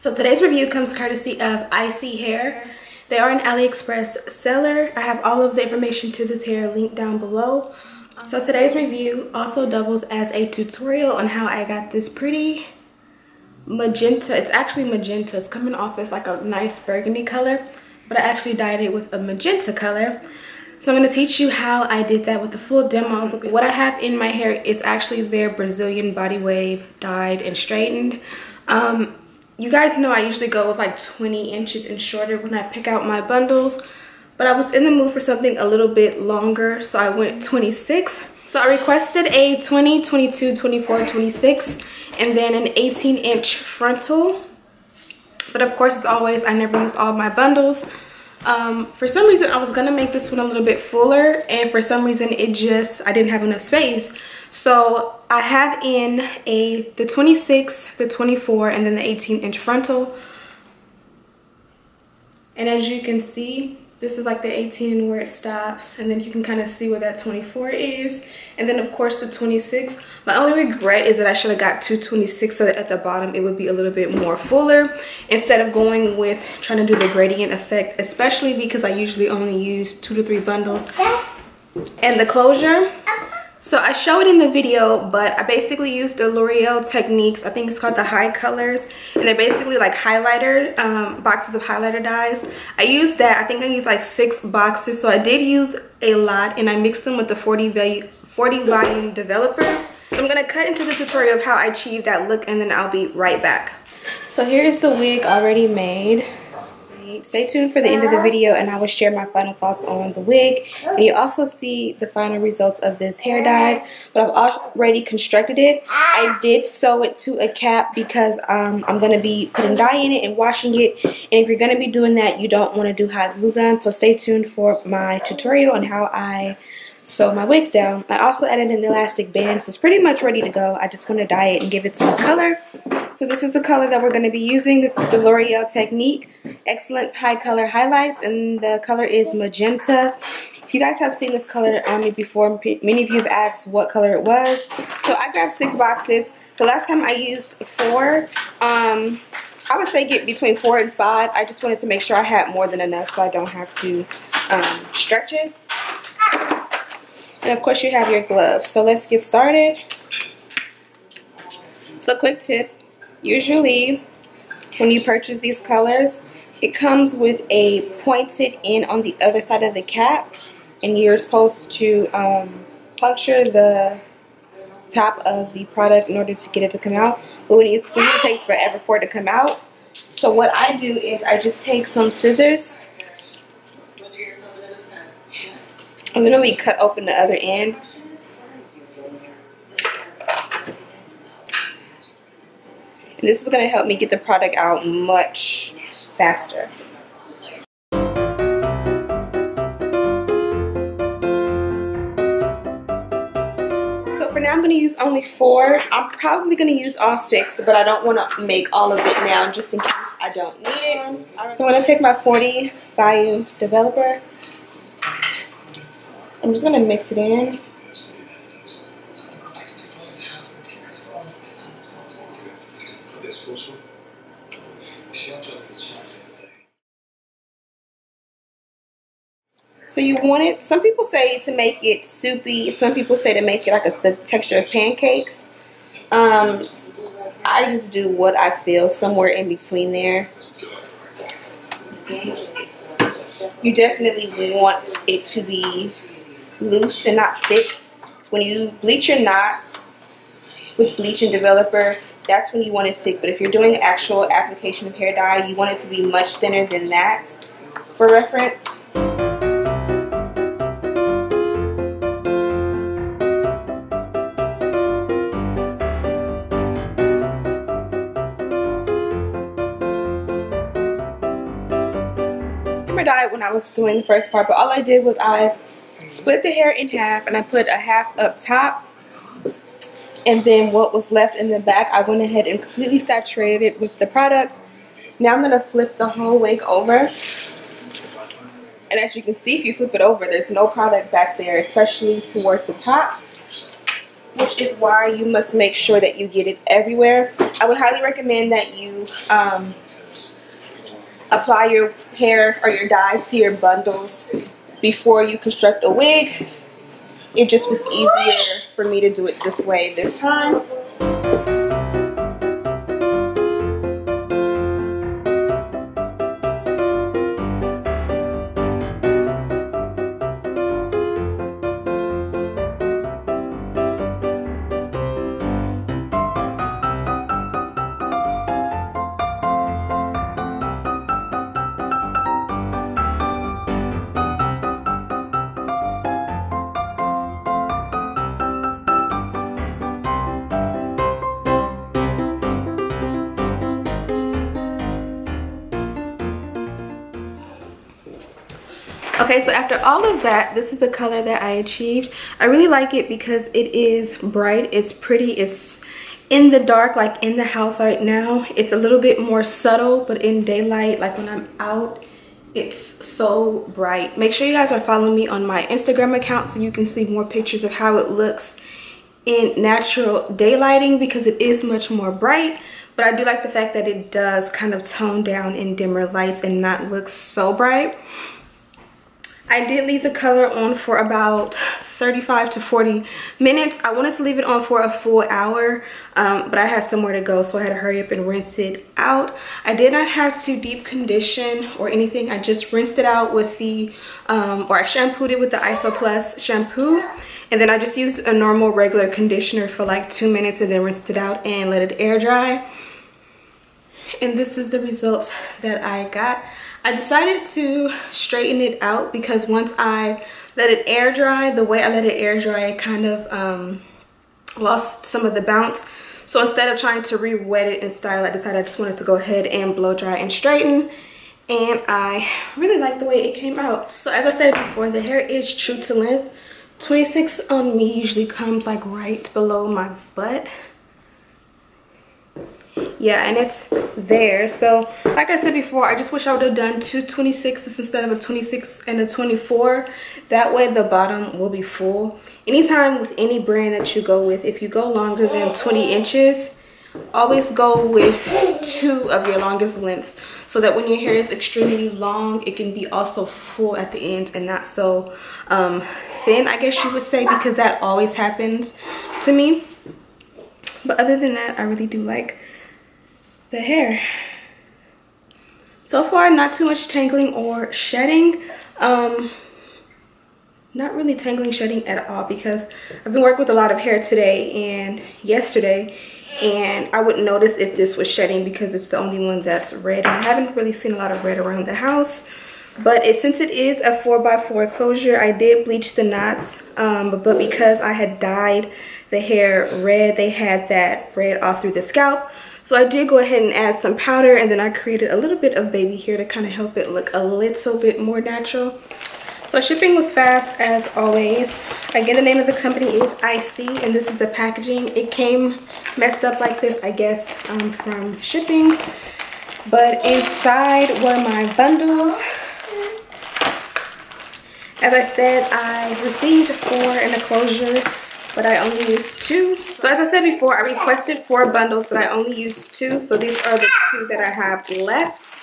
So today's review comes courtesy of Isee hair. They are an AliExpress seller. I have all of the information to this hair linked down below. So today's review also doubles as a tutorial on how I got this pretty magenta. It's actually magenta. It's coming off as like a nice burgundy color, but I actually dyed it with a magenta color. So I'm going to teach you how I did that with the full demo. What I have in my hair is actually their Brazilian body wave dyed and straightened. You guys know I usually go with like 20 inches and shorter when I pick out my bundles, but I was in the mood for something a little bit longer, so I went 26. So I requested a 20, 22, 24, 26, and then an 18-inch frontal. But of course, as always, I never use all my bundles. For some reason, I was gonna make this one a little bit fuller, and for some reason, I didn't have enough space. So I have in the 26, the 24, and then the 18-inch frontal. And as you can see, this is like the 18 where it stops, and then you can kind of see where that 24 is. And then of course the 26. My only regret is that I should have got two 26 so that at the bottom it would be a little bit more fuller instead of going with trying to do the gradient effect, especially because I usually only use 2 to 3 bundles. And the closure, so I show it in the video, but I basically used the L'Oreal Techniques. I think it's called the High Colors, and they're basically like highlighter boxes of highlighter dyes. I used that. I think I used like 6 boxes, so I did use a lot, and I mixed them with the 40 volume developer. So I'm gonna cut into the tutorial of how I achieved that look, and then I'll be right back. So here's the wig already made. Stay tuned for the end of the video and I will share my final thoughts on the wig, and you also see the final results of this hair dye, but I've already constructed it. I did sew it to a cap because I'm going to be putting dye in it and washing it, and if you're going to be doing that, you don't want to do hot glue gun. So stay tuned for my tutorial on how I sew my wigs down. I also added an elastic band, so it's pretty much ready to go. I just want to dye it and give it some color. So this is the color that we're going to be using. This is the L'Oreal Technique Excellence High Color Highlights, and the color is Magenta. If you guys have seen this color on me before, many of you have asked what color it was. So I grabbed 6 boxes. The last time I used 4. I would say get between 4 and 5. I just wanted to make sure I had more than enough so I don't have to stretch it. And of course you have your gloves. So let's get started. So quick tip, usually when you purchase these colors, it comes with a pointed end on the other side of the cap, and you're supposed to puncture the top of the product in order to get it to come out. But when you squeeze, it takes forever for it to come out. So what I do is I just take some scissors and literally cut open the other end. And this is going to help me get the product out much faster. So for now I'm going to use only 4. I'm probably going to use all 6, but I don't want to make all of it now just in case I don't need it. So I'm going to take my 40 volume developer. I'm just going to mix it in. So you want it, some people say to make it soupy, some people say to make it like the texture of pancakes. I just do what I feel, somewhere in between there. You definitely want it to be loose and not thick. When you bleach your knots with bleaching developer, that's when you want it thick. But if you're doing actual application of hair dye, you want it to be much thinner than that for reference. I dyed when I was doing the first part, but all I did was I split the hair in half and I put a half up top, and then what was left in the back I went ahead and completely saturated it with the product. Now I'm going to flip the whole wig over, and as you can see, if you flip it over, there's no product back there, especially towards the top, which is why you must make sure that you get it everywhere. I would highly recommend that you apply your hair or your dye to your bundles before you construct a wig. It just was easier for me to do it this way this time. Okay, so after all of that, this is the color that I achieved. I really like it because it is bright, it's pretty, it's in the dark, like in the house right now. It's a little bit more subtle, but in daylight, like when I'm out, it's so bright. Make sure you guys are following me on my Instagram account so you can see more pictures of how it looks in natural daylighting, because it is much more bright. But I do like the fact that it does kind of tone down in dimmer lights and not look so bright. I did leave the color on for about 35 to 40 minutes. I wanted to leave it on for a full hour, but I had somewhere to go, so I had to hurry up and rinse it out. I did not have to deep condition or anything. I just rinsed it out with the, or I shampooed it with the Isee Plus shampoo. And then I just used a normal regular conditioner for like 2 minutes and then rinsed it out and let it air dry. And this is the results that I got. I decided to straighten it out because once I let it air dry, the way I let it air dry, it kind of lost some of the bounce. So instead of trying to re-wet it and style, I decided I just wanted to go ahead and blow dry and straighten. And I really like the way it came out. So as I said before, the hair is true to length. 26 on me usually comes like right below my butt. Yeah, and it's there. So like I said before, I just wish I would have done two 26s instead of a 26 and a 24. That way the bottom will be full. Anytime with any brand that you go with, if you go longer than 20 inches, always go with 2 of your longest lengths, so that when your hair is extremely long, it can be also full at the ends and not so thin, I guess you would say, because that always happens to me. But other than that, I really do like the hair. So far, not too much tangling or shedding. Not really tangling, shedding at all, because I've been working with a lot of hair today and yesterday, and I wouldn't notice if this was shedding because it's the only one that's red. I haven't really seen a lot of red around the house, but since it is a 4x4 closure, I did bleach the knots, but because I had dyed the hair red, they had that red all through the scalp. So I did go ahead and add some powder, and then I created a little bit of baby hair to kind of help it look a little bit more natural. So shipping was fast as always. Again, the name of the company is Isee, and this is the packaging. It came messed up like this, I guess, from shipping. But inside were my bundles. As I said, I received 4 in a closure, but I only used 2. So as I said before, I requested 4 bundles, but I only used 2. So these are the 2 that I have left.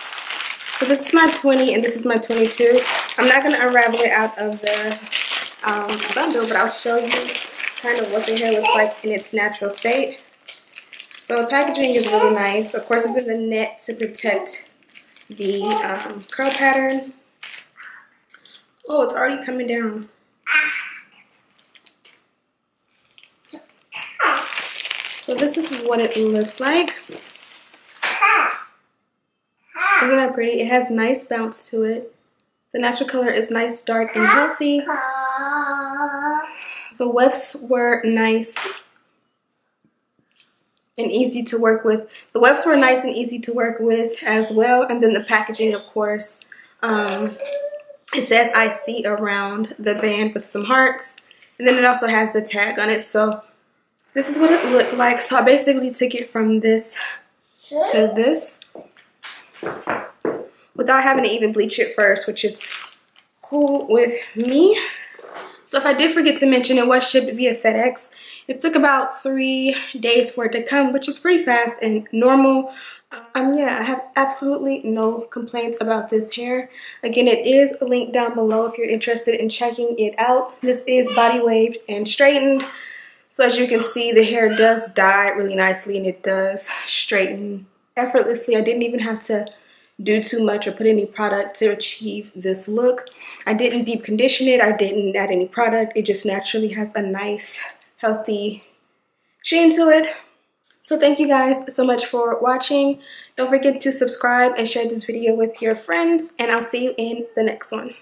So this is my 20 and this is my 22. I'm not going to unravel it out of the bundle, but I'll show you kind of what the hair looks like in its natural state. So the packaging is really nice. Of course, it's in the net to protect the curl pattern. Oh, it's already coming down. So this is what it looks like. Isn't that pretty? It has nice bounce to it. The natural color is nice, dark, and healthy. The wefts were nice and easy to work with. The wefts were nice and easy to work with as well. And then the packaging, of course, it says Isee around the band with some hearts. And then it also has the tag on it. So this is what it looked like. So I basically took it from this to this without having to even bleach it first, which is cool with me. So if I did forget to mention, it was shipped via FedEx. It took about 3 days for it to come, which is pretty fast and normal. Yeah, I have absolutely no complaints about this hair. Again, it is linked down below if you're interested in checking it out. This is body waved and straightened. So as you can see, the hair does dye really nicely and it does straighten effortlessly. I didn't even have to do too much or put any product to achieve this look. I didn't deep condition it. I didn't add any product. It just naturally has a nice, healthy sheen to it. So thank you guys so much for watching. Don't forget to subscribe and share this video with your friends, and I'll see you in the next one.